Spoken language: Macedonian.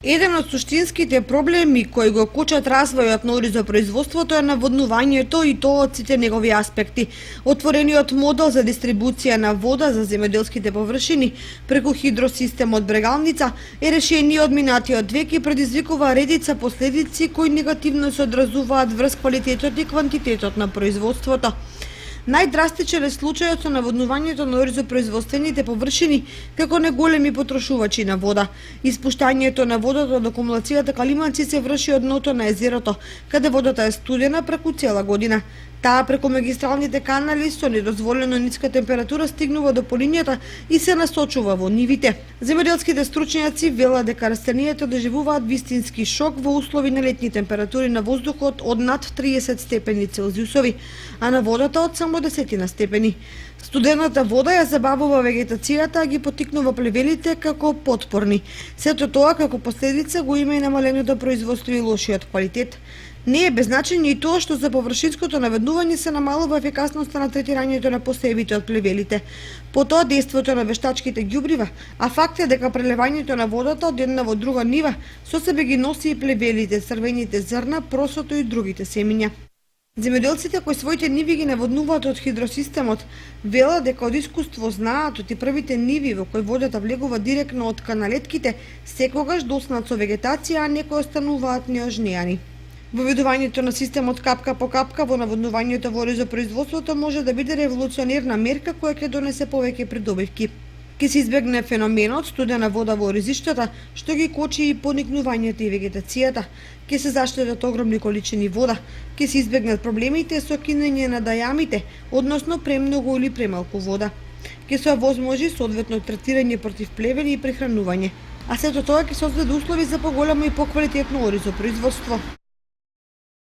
Еден од суштинските проблеми кои го кочат развојот на оризопроизводството е наводнувањето и тоа од сите негови аспекти. Отворениот модел за дистрибуција на вода за земјоделските површини преку хидросистемот Брегалница е решение од минатиот век и предизвикува редица последици кои негативно се одразуваат врз квалитетот и квантитетот на производството. Најдрастичен е случајот со наводнувањето на оризопроизводствените површини како неголеми потрошувачи на вода. Испуштањето на водата од акумулацијата калиманци се врши од дното на езерото, каде водата е студена преку цела година. Таа преку магистралните канали со недозволено ниска температура стигнува до полињата и се насочува во нивите. Земјоделските стручњаци велат дека растенијата доживуваат вистински шок во услови на летни температури на воздухот од над 30 степени Целзиусови, а на водата од само 10 степени. Студената вода ја забавува вегетацијата, а ги потикнува плевелите како потпорни. Сето тоа како последица го има и намаленото производство и лошиот квалитет. Не е без значење и тоа што за површинското наводнување се намалува ефикасноста на третирањето на посевите од плевелите. Потоа дејството на вештачките ѓубрива, а факт е дека прелевањето на водата од една во друга нива со себе ги носи и плевелите, црвените зрна, просото и другите семиња. Земјоделците кои своите ниви ги наводнуваат од хидросистемот велат дека од искуство знаат од и првите ниви во кои водата влегува директно од каналетките секогаш доснат со вегетација, а некои остануваат неожнеани. Воведувањето на системот капка по капка во наводнувањето во оризопроизводството може да биде револуционерна мерка која ќе донесе повеќе придобивки. Ке се избегне феноменот студена вода во оризиштата, што ги кочи и поникнувањето и вегетацијата. Ке се заштедат огромни количини вода, ке се избегнат проблемите со кинење на дајамите, односно премногу или премалку вода. Ке се овозможи соодветно третирање против плевели и прехранување. А сето тоа ќе создаде услови за поголемо и поквалитетно оризопроизводство.